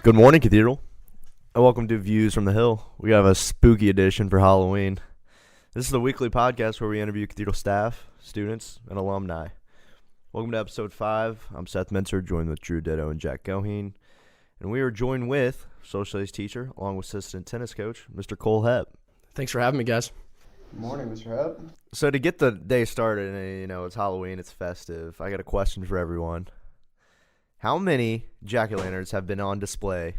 Good morning, Cathedral, and welcome to Views from the Hill. We have a spooky edition for Halloween. This is the weekly podcast where we interview Cathedral staff, students, and alumni. Welcome to episode 5. I'm Seth Minter, joined with Drew Ditto and Jack Goheen. And we are joined with social studies teacher, along with assistant tennis coach, Mr. Cole Hepp. Thanks for having me, guys. Good morning, Mr. Hepp. So to get the day started, it's Halloween, it's festive. I got a question for everyone. How many jack-o'-lanterns have been on display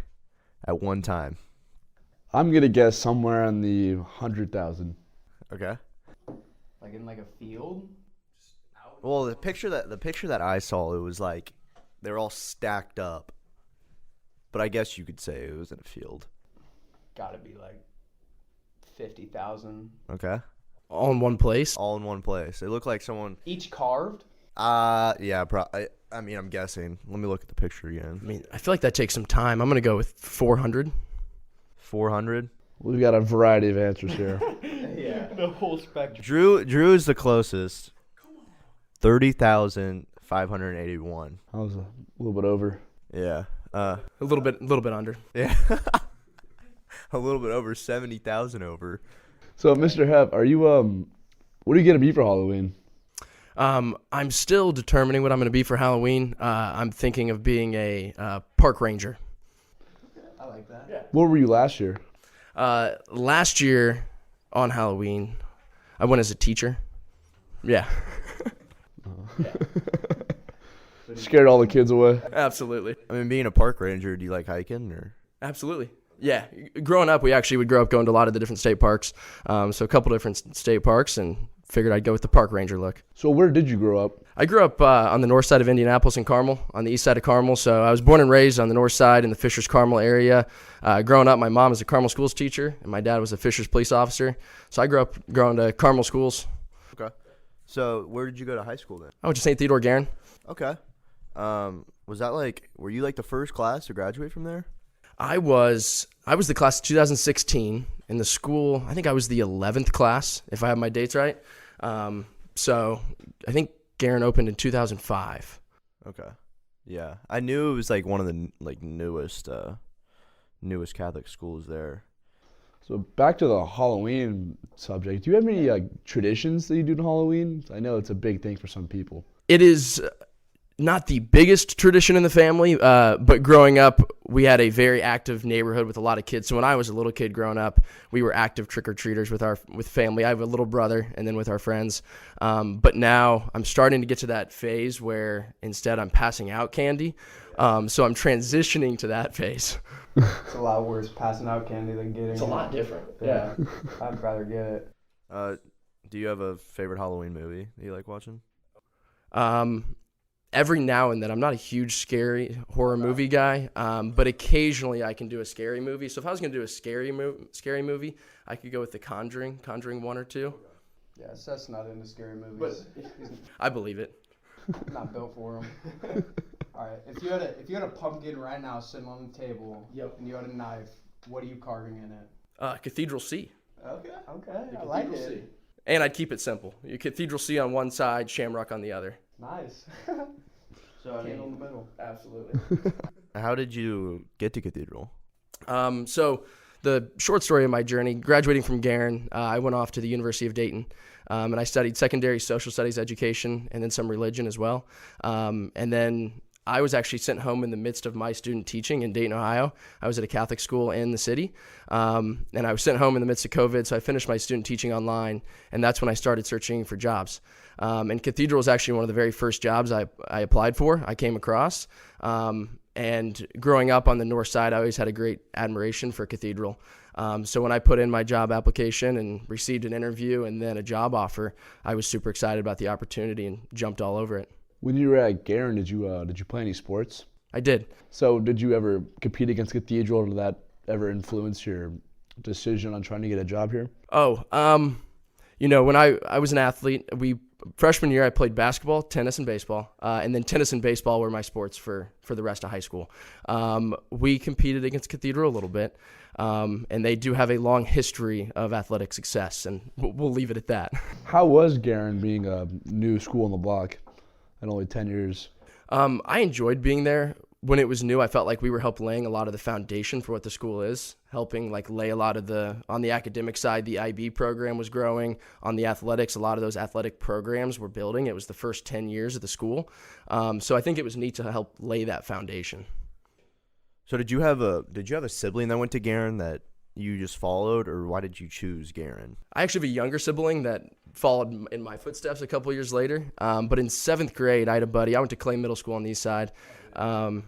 at one time? I'm going to guess somewhere in the 100,000. Okay. Like in a field? Well, the picture that I saw, it was like they were all stacked up. But I guess you could say it was in a field. Gotta be like 50,000. Okay. All in one place? All in one place. It looked like someone. Each carved? Yeah. I'm guessing. Let me look at the picture again. I feel like that takes some time. I'm gonna go with 400. 400. We've got a variety of answers here. Yeah. The whole spectrum. Drew is the closest. 30,581. I was a little bit over. Yeah. A little bit under. Yeah. A little bit over 70,000 over. So, Mr. Hepp, are you what are you gonna be for Halloween? I'm still determining what I'm gonna be for Halloween. I'm thinking of being a park ranger. I like that. Yeah. What were you last year? Last year on Halloween, I went as a teacher. Yeah. Scared all the kids away. Absolutely. Being a park ranger, do you like hiking or? Absolutely. Yeah. Growing up, we actually would grow up going to a lot of the different state parks. So a couple different state parks, and figured I'd go with the park ranger look. So where did you grow up? I grew up on the north side of Indianapolis in Carmel, on the east side of Carmel. So I was born and raised on the north side in the Fishers Carmel area. Growing up, my mom was a Carmel schools teacher, and my dad was a Fishers police officer. So I grew up going to Carmel schools. Okay. So where did you go to high school then? I went to St. Theodore Guerin. Okay. Was that were you the first class to graduate from there? I was the class of 2016 in the school. I think I was the 11th class, if I have my dates right. So I think Guerin opened in 2005. Okay. Yeah. I knew it was one of the newest Catholic schools there. So back to the Halloween subject. Do you have any traditions that you do on Halloween? I know it's a big thing for some people. It is not the biggest tradition in the family, but growing up, we had a very active neighborhood with a lot of kids. So when I was a little kid growing up, we were active trick-or-treaters with family. I have a little brother, and then with our friends. But now I'm starting to get to that phase where instead I'm passing out candy. So I'm transitioning to that phase. It's a lot worse passing out candy than getting it. It's a lot different. Yeah. I'd rather get it. Do you have a favorite Halloween movie that you like watching? Every now and then, I'm not a huge scary horror movie guy, but occasionally I can do a scary movie. So if I was going to do a scary movie, I could go with The Conjuring 1 or 2. Yeah, Seth's not into scary movies. I believe it. Not built for him. All right, if you had a pumpkin right now sitting on the table, and you had a knife, what are you carving in it? Cathedral C. Okay, I like it. C. And I'd keep it simple. Cathedral C on one side, Shamrock on the other. Nice. So Candle in the middle. Absolutely. How did you get to Cathedral? So the short story of my journey, graduating from Guerin, I went off to the University of Dayton, and I studied secondary social studies education and then some religion as well. And then I was actually sent home in the midst of my student teaching in Dayton, Ohio. I was at a Catholic school in the city, and I was sent home in the midst of COVID, so I finished my student teaching online, and that's when I started searching for jobs. And Cathedral was actually one of the very first jobs I applied for, I came across. And growing up on the north side, I always had a great admiration for Cathedral. So when I put in my job application and received an interview and then a job offer, I was super excited about the opportunity and jumped all over it. When you were at Guerin, did you play any sports? I did. So did you ever compete against Cathedral? Did that ever influence your decision on trying to get a job here? When I was an athlete, freshman year I played basketball, tennis, and baseball. And then tennis and baseball were my sports for the rest of high school. We competed against Cathedral a little bit. And they do have a long history of athletic success, and we'll leave it at that. How was Guerin being a new school on the block at only 10 years? I enjoyed being there. when it was new, I felt like we were helping laying a lot of the foundation for what the school is, helping like lay a lot of on the academic side, the IB program was growing. On the athletics, a lot of those athletic programs were building. It was the first 10 years of the school. So I think it was neat to help lay that foundation. So did you have a sibling that went to Garin that you just followed, or why did you choose Garin? I actually have a younger sibling that followed in my footsteps a couple years later. But in 7th grade, I had a buddy. I went to Clay Middle School on the east side. And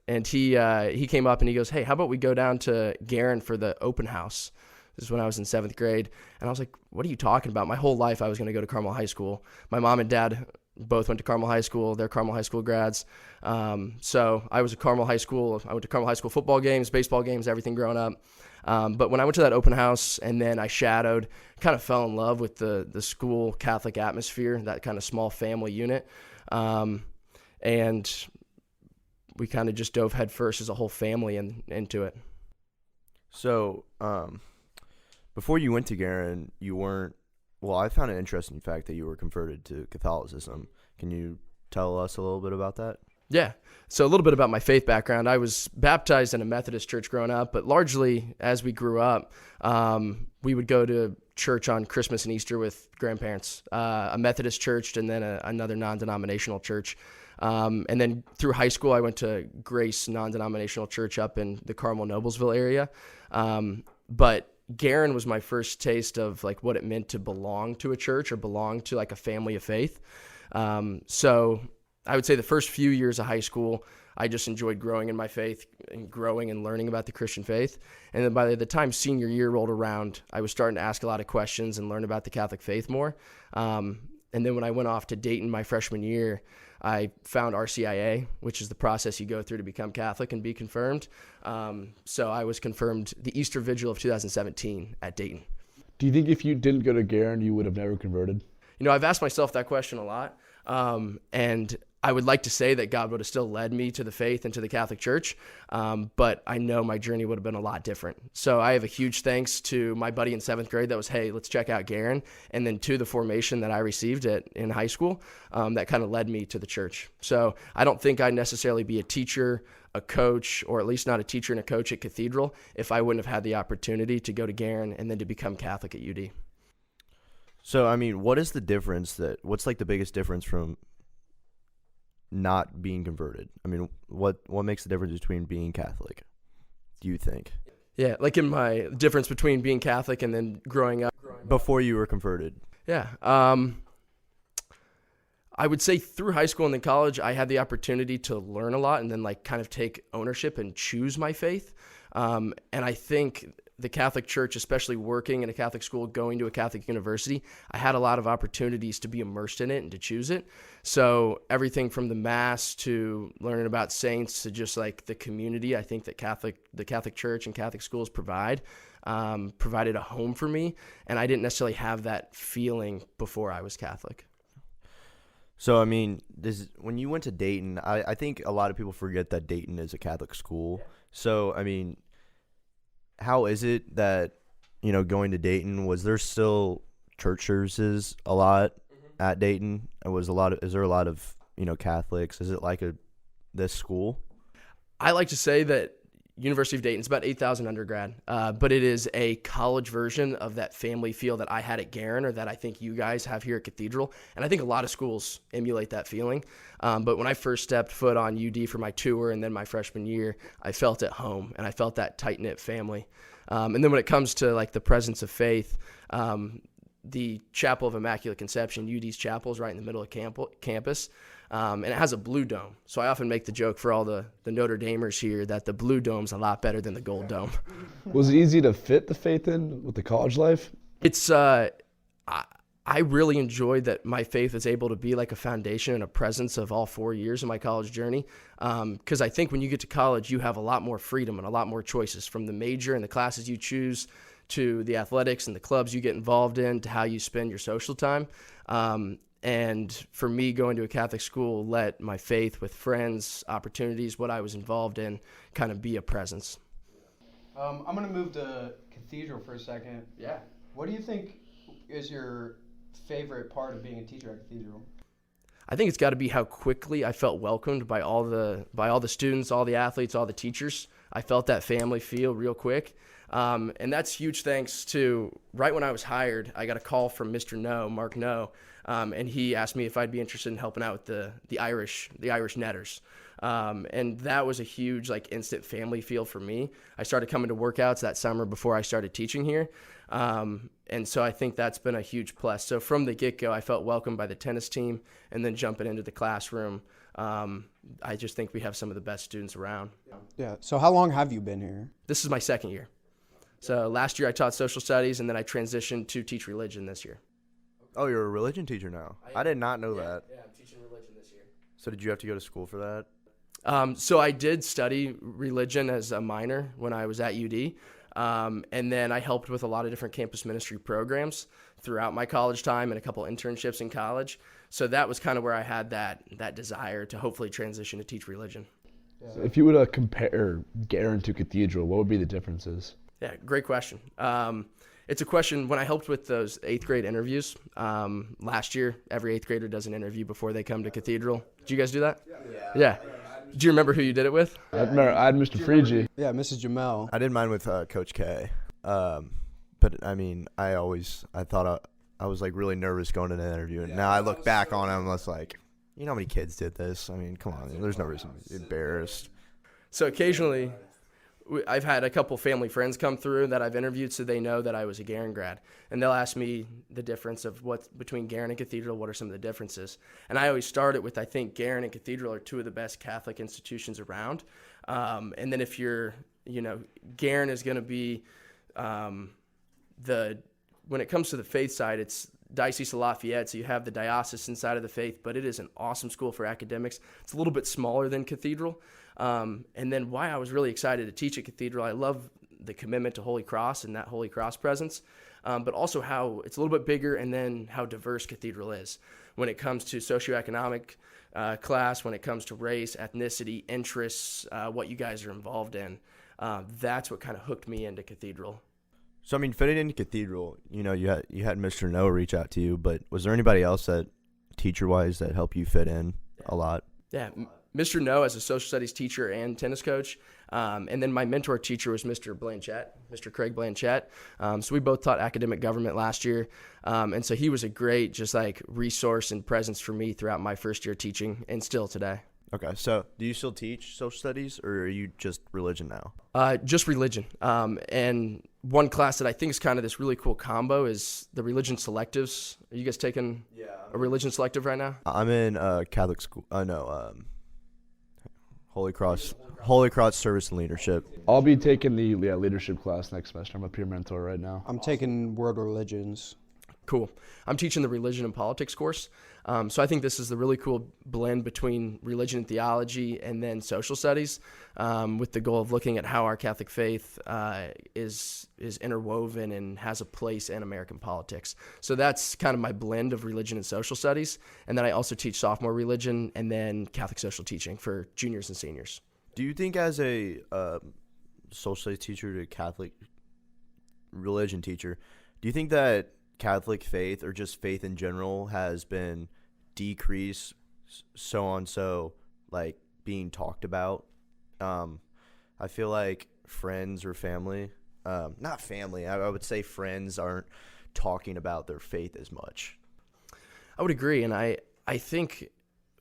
he came up and he goes, "Hey, how about we go down to Garin for the open house?" This is when I was in 7th grade. And I was like, "What are you talking about?" My whole life I was going to go to Carmel High School. My mom and dad both went to Carmel High School. They're Carmel High School grads. So I was at Carmel High School. I went to Carmel High School football games, baseball games, everything growing up. But when I went to that open house and then I shadowed, kind of fell in love with the school Catholic atmosphere, that kind of small family unit. And we kind of just dove headfirst as a whole family into it. So before you went to Garin, you weren't. Well, I found an interesting fact that you were converted to Catholicism. Can you tell us a little bit about that? Yeah. So a little bit about my faith background. I was baptized in a Methodist church growing up, but largely as we grew up, we would go to church on Christmas and Easter with grandparents, a Methodist church and then another non-denominational church. And then through high school, I went to Grace non-denominational church up in the Carmel-Noblesville area. But Garin was my first taste of like what it meant to belong to a church or belong to like a family of faith. So I would say the first few years of high school, I just enjoyed growing in my faith and growing and learning about the Christian faith. And then by the time senior year rolled around, I was starting to ask a lot of questions and learn about the Catholic faith more. And then when I went off to Dayton my freshman year, I found RCIA, which is the process you go through to become Catholic and be confirmed. So I was confirmed the Easter Vigil of 2017 at Dayton. Do you think if you didn't go to Garin, you would have never converted? You know, I've asked myself that question a lot. And I would like to say that God would have still led me to the faith and to the Catholic Church, but I know my journey would have been a lot different. So I have a huge thanks to my buddy in 7th grade that was, "Hey, let's check out Garin," and then to the formation that I received in high school that kind of led me to the church. So I don't think I'd necessarily be a teacher, a coach, or at least not a teacher and a coach at Cathedral if I wouldn't have had the opportunity to go to Garin and then to become Catholic at UD. So, I mean, what's like the biggest difference from not being converted? I mean, what makes the difference between being Catholic, do you think? Yeah, like in my difference between being Catholic and then growing up. Before you were converted. Yeah. I would say through high school and then college, I had the opportunity to learn a lot and then like kind of take ownership and choose my faith. And I think the Catholic Church, especially working in a Catholic school, going to a Catholic university, I had a lot of opportunities to be immersed in it and to choose it. So everything from the Mass to learning about saints to just like the community, I think that the Catholic Church and Catholic schools provided a home for me. And I didn't necessarily have that feeling before I was Catholic. So, I mean, when you went to Dayton, I think a lot of people forget that Dayton is a Catholic school. Yeah. So, I mean, how is it that, going to Dayton, was there still church services a lot at Dayton? Is there a lot of, Catholics? Is it like this school? I like to say that University of Dayton, it's about 8,000 undergrad, but it is a college version of that family feel that I had at Garin or that I think you guys have here at Cathedral. And I think a lot of schools emulate that feeling. But when I first stepped foot on UD for my tour and then my freshman year, I felt at home and I felt that tight-knit family. And then when it comes to like the presence of faith, the Chapel of Immaculate Conception, UD's chapel, is right in the middle of campus. And it has a blue dome. So I often make the joke for all the Notre Damers here that the blue dome's a lot better than the gold dome. Was it easy to fit the faith in with the college life? It's I really enjoyed that my faith is able to be like a foundation and a presence of all 4 years of my college journey. Because I think when you get to college, you have a lot more freedom and a lot more choices, from the major and the classes you choose to the athletics and the clubs you get involved in to how you spend your social time. And for me, going to a Catholic school let my faith with friends, opportunities, what I was involved in, kind of be a presence. I'm going to move to Cathedral for a second. Yeah. What do you think is your favorite part of being a teacher at Cathedral? I think it's got to be how quickly I felt welcomed by all the students, all the athletes, all the teachers. I felt that family feel real quick. And that's huge thanks to right when I was hired, I got a call from Mr. No, Mark No, and he asked me if I'd be interested in helping out with the Irish netters. And that was a huge instant family feel for me. I started coming to workouts that summer before I started teaching here. And so I think that's been a huge plus. So from the get-go, I felt welcomed by the tennis team, and then jumping into the classroom, I just think we have some of the best students around. Yeah. So how long have you been here? This is my second year. So last year I taught social studies, and then I transitioned to teach religion this year. Oh, you're a religion teacher now. I did not know that. Yeah, I'm teaching religion this year. So did you have to go to school for that? So I did study religion as a minor when I was at UD. And then I helped with a lot of different campus ministry programs throughout my college time and a couple internships in college. So that was kind of where I had that desire to hopefully transition to teach religion. So if you were to compare Garen to Cathedral, what would be the differences? Yeah, great question. It's a question when I helped with those 8th grade interviews last year. Every 8th grader does an interview before they come to Cathedral. Did you guys do that? Yeah. Do you remember who you did it with? I had Mr. Freegee. Yeah, Mrs. Jamel. I did mine with Coach K. But I mean, I thought I was really nervous going to the interview, and now I look back on it, and I was like, you know how many kids did this? I mean, come on, there's no reason to be embarrassed. So occasionally, I've had a couple family friends come through that I've interviewed, so they know that I was a Garen grad, and they'll ask me the difference of what's between Garen and Cathedral. What are some of the differences? And I always start it with, I think Garen and Cathedral are two of the best Catholic institutions around. And then if you're, Garen is going to be when it comes to the faith side, it's Diocese of Lafayette, so you have the diocesan side of the faith, but it is an awesome school for academics. It's a little bit smaller than Cathedral. And then why I was really excited to teach at Cathedral, I love the commitment to Holy Cross and that Holy Cross presence, but also how it's a little bit bigger, and then how diverse Cathedral is when it comes to socioeconomic class, when it comes to race, ethnicity, interests, what you guys are involved in. That's what kind of hooked me into Cathedral. So I mean, fitting into Cathedral, you had Mr. No reach out to you, but was there anybody else that teacher-wise that helped you fit in a lot? Yeah, Mr. No as a social studies teacher and tennis coach. And then my mentor teacher was Mr. Blanchett, Mr. Craig Blanchett. So we both taught academic government last year. And so he was a great resource and presence for me throughout my first year teaching, and still today. Okay, so do you still teach social studies, or are you just religion now? Just religion. And one class that I think is kind of this really cool combo is the religion selectives. Are you guys taking a religion selective right now? I'm in Catholic school. Holy Cross Service and Leadership. I'll be taking the leadership class next semester. I'm a peer mentor right now. I'm taking world religions. Cool. I'm teaching the religion and politics course. So I think this is the really cool blend between religion and theology and then social studies, with the goal of looking at how our Catholic faith is interwoven and has a place in American politics. So that's kind of my blend of religion and social studies. And then I also teach sophomore religion and then Catholic social teaching for juniors and seniors. Do you think as a social studies teacher to Catholic religion teacher, do you think that Catholic faith, or just faith in general, has been decreased, being talked about? I feel like friends or family, not family, I would say friends aren't talking about their faith as much. I would agree, and I think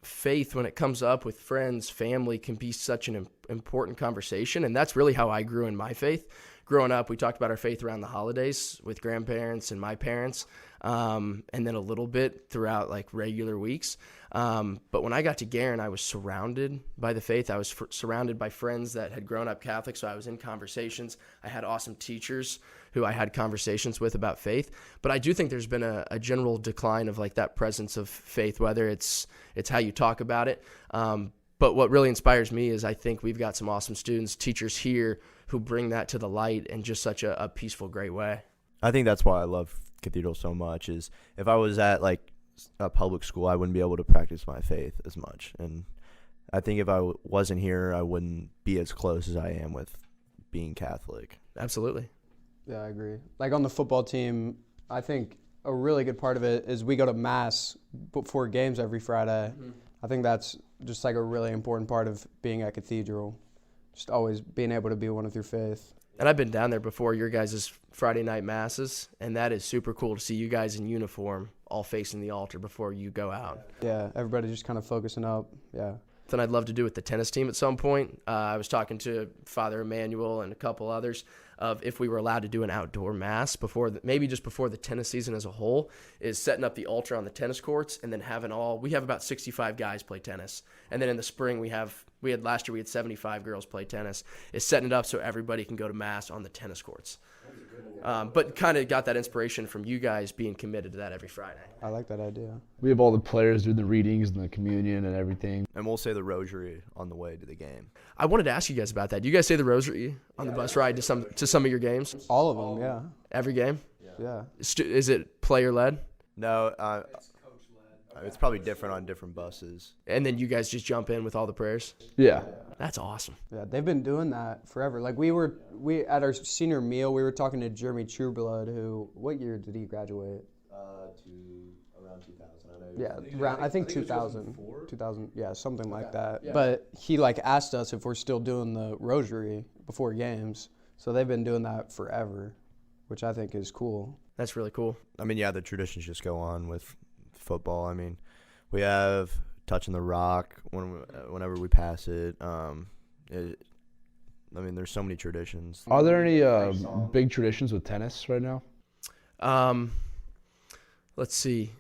faith, when it comes up with friends, family, can be such an important conversation, and that's really how I grew in my faith. Growing up, we talked about our faith around the holidays with grandparents and my parents, and then a little bit throughout regular weeks. But when I got to Garen, I was surrounded by the faith. I was surrounded by friends that had grown up Catholic, so I was in conversations. I had awesome teachers who I had conversations with about faith. But I do think there's been a general decline of that presence of faith, whether it's how you talk about it. But what really inspires me is I think we've got some awesome students, teachers here who bring that to the light in just such a peaceful, great way. I think that's why I love Cathedral so much, is if I was at a public school, I wouldn't be able to practice my faith as much. And I think if I wasn't here, I wouldn't be as close as I am with being Catholic. Absolutely. Yeah, I agree. On the football team, I think a really good part of it is we go to mass before games every Friday. I think that's just like a really important part of being at Cathedral. Just always being able to be one with your faith. And I've been down there before your guys' Friday night masses, and that is super cool to see you guys in uniform all facing the altar before you go out. Yeah, everybody just kind of focusing up. Yeah. Something I'd love to do with the tennis team at some point. I was talking to Father Emmanuel and a couple others of if we were allowed to do an outdoor mass maybe just before the tennis season as a whole, is setting up the altar on the tennis courts and then we have about 65 guys play tennis. And then in the spring last year we had 75 girls play tennis. Is setting it up so everybody can go to mass on the tennis courts. But kind of got that inspiration from you guys being committed to that every Friday. I like that idea. We have all the players doing the readings and the communion and everything. And we'll say the rosary on the way to the game. I wanted to ask you guys about that. Do you guys say the rosary on the bus ride to some of your games? All of them, yeah. Every game? Yeah. Is it player led? No, it's probably different on different buses. And then you guys just jump in with all the prayers? Yeah. That's awesome. Yeah, they've been doing that forever. Like we at our senior meal, we were talking to Jeremy Trueblood, who, what year did he graduate? To around 2000. I think 2000, 2000, yeah, something like that. Yeah. But he asked us if we're still doing the rosary before games. So they've been doing that forever, which I think is cool. That's really cool. I mean, yeah, the traditions just go on with football. I mean, we have touching the rock whenever we pass it. There's so many traditions. Are there any big traditions with tennis right now? Let's see.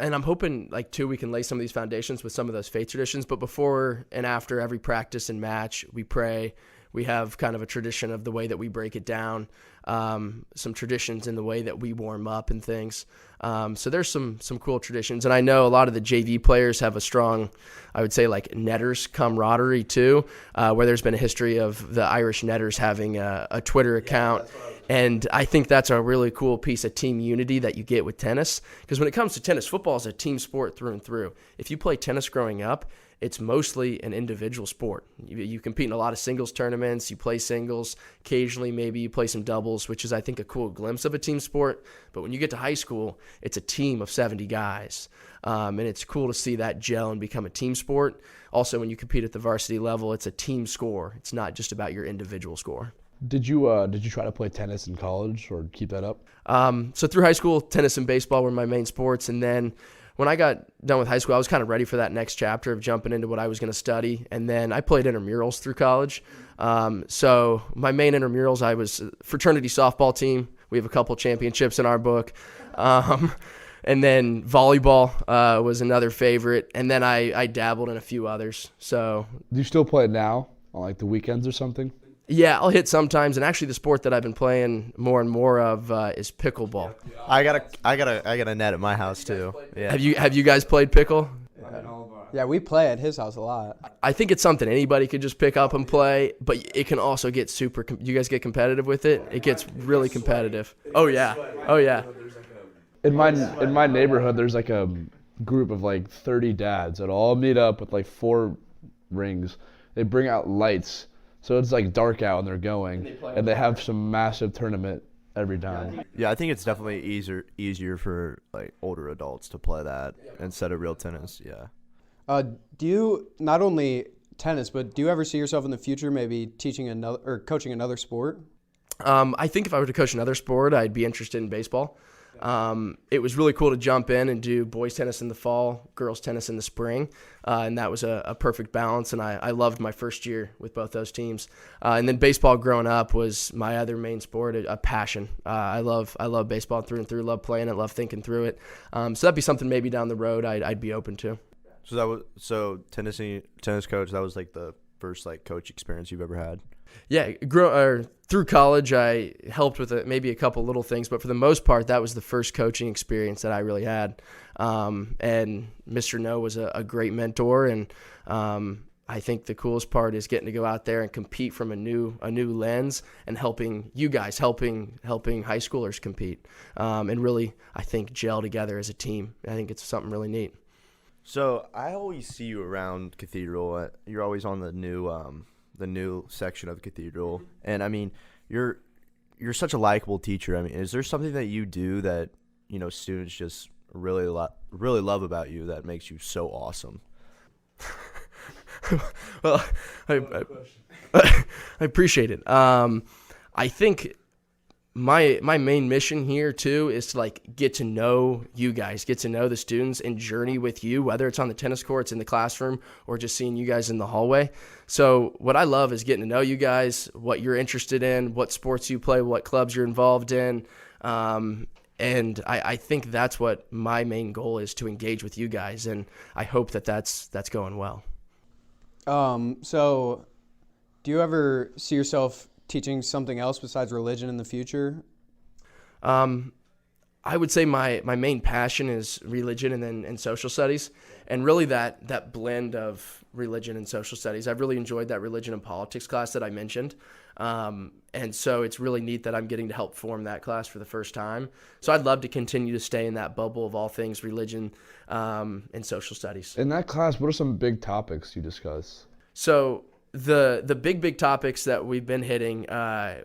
And I'm hoping, we can lay some of these foundations with some of those faith traditions. But before and after every practice and match, we pray. We have kind of a tradition of the way that we break it down, some traditions in the way that we warm up and things. So there's some cool traditions. And I know a lot of the JV players have a strong, I would say, netters camaraderie too, where there's been a history of the Irish netters having a Twitter account. And I think that's a really cool piece of team unity that you get with tennis. Because when it comes to tennis, football is a team sport through and through. If you play tennis growing up, it's mostly an individual sport. You compete in a lot of singles tournaments, you play singles, occasionally maybe you play some doubles, which is, I think, a cool glimpse of a team sport. But when you get to high school, it's a team of 70 guys. And it's cool to see that gel and become a team sport. Also, when you compete at the varsity level, it's a team score. It's not just about your individual score. Did you try to play tennis in college or keep that up? So through high school, tennis and baseball were my main sports. And then when I got done with high school, I was kind of ready for that next chapter of jumping into what I was going to study. And then I played intramurals through college. So my main intramurals, I was fraternity softball team. We have a couple championships in our book. And then volleyball was another favorite. And then I dabbled in a few others. So Do you still play it now on the weekends or something? yeah, I'll hit sometimes. And actually the sport that I've been playing more and more of is pickleball. I got a net at my house too. Yeah. Have you guys played pickle? Yeah, we play at his house a lot. I think it's something anybody could just pick up and play, but it can also get you guys get competitive with it? It gets really competitive. Oh yeah. In my neighborhood, there's a group of 30 dads that all meet up with 4 rings. They bring out lights, so it's dark out and they're going, and they have some massive tournament every time. Yeah, I think it's definitely easier for older adults to play that instead of real tennis. Yeah. Do you not only tennis, but do you ever see yourself in the future maybe teaching another or coaching another sport? I think if I were to coach another sport, I'd be interested in baseball. It was really cool to jump in and do boys tennis in the fall, girls tennis in the spring, and that was a perfect balance, and I loved my first year with both those teams. And then baseball growing up was my other main sport, a passion. I love baseball through and through, love playing it, love thinking through it. So that'd be something maybe down the road I'd be open to. So tennis coach, that was the first coach experience you've ever had? Yeah, through college, I helped with maybe a couple little things, but for the most part, that was the first coaching experience that I really had. And Mr. No was a great mentor, and I think the coolest part is getting to go out there and compete from a new lens and helping you guys, helping high schoolers compete, and really, I think, gel together as a team. I think it's something really neat. So I always see you around Cathedral. You're always on the new section of the Cathedral, and I mean, you're such a likable teacher. I mean, is there something that you do that students just really love about you that makes you so awesome? Well, I appreciate it. I think my main mission here too is to like get to know you guys, get to know the students, and journey with you, whether it's on the tennis courts, in the classroom, or just seeing you guys in the hallway. So what I love is getting to know you guys, what you're interested in, what sports you play, what clubs you're involved in. And I think that's what my main goal is, to engage with you guys, and I hope that that's going well. So do you ever see yourself teaching something else besides religion in the future? I would say my main passion is religion and social studies, and really that blend of religion and social studies. I've really enjoyed that religion and politics class that I mentioned. And so it's really neat that I'm getting to help form that class for the first time. So I'd love to continue to stay in that bubble of all things religion and social studies. In that class, what are some big topics you discuss? So the big topics that we've been hitting,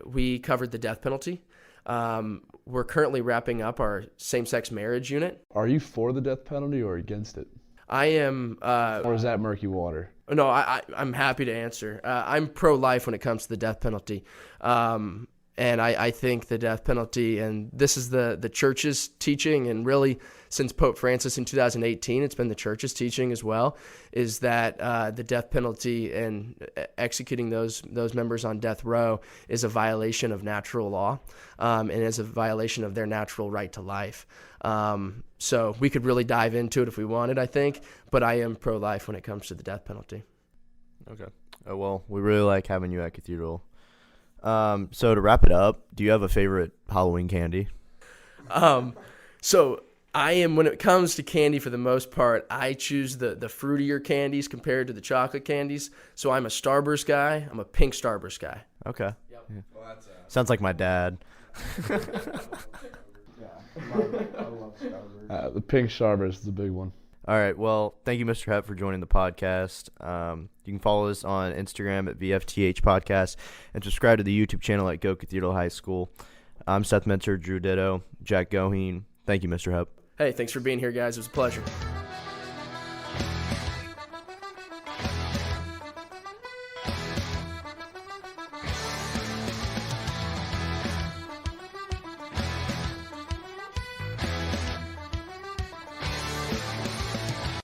we covered the death penalty. We're currently wrapping up our same-sex marriage unit. Are you for the death penalty or against it? I am. Or is that murky water? No, I'm happy to answer. I'm pro-life when it comes to the death penalty. And I think the death penalty, and this is the church's teaching, and really since Pope Francis in 2018, it's been the church's teaching as well, is that the death penalty and executing those members on death row is a violation of natural law, and is a violation of their natural right to life. So we could really dive into it if we wanted, I think, but I am pro-life when it comes to the death penalty. Okay. Well, we really like having you at Cathedral. So to wrap it up, do you have a favorite Halloween candy? So I am, when it comes to candy, for the most part, I choose the fruitier candies compared to the chocolate candies. So I'm a Starburst guy. I'm a pink Starburst guy. Okay. Yep. Yeah. Well, that's Sounds like my dad. I love Starburst. The pink Starburst is a big one. All right. Well, thank you, Mr. Hepp, for joining the podcast. You can follow us on Instagram at VFTH Podcast and subscribe to the YouTube channel at Go Cathedral High School. I'm Seth Mentor, Drew Ditto, Jack Goheen. Thank you, Mr. Hepp. Hey, thanks for being here, guys. It was a pleasure.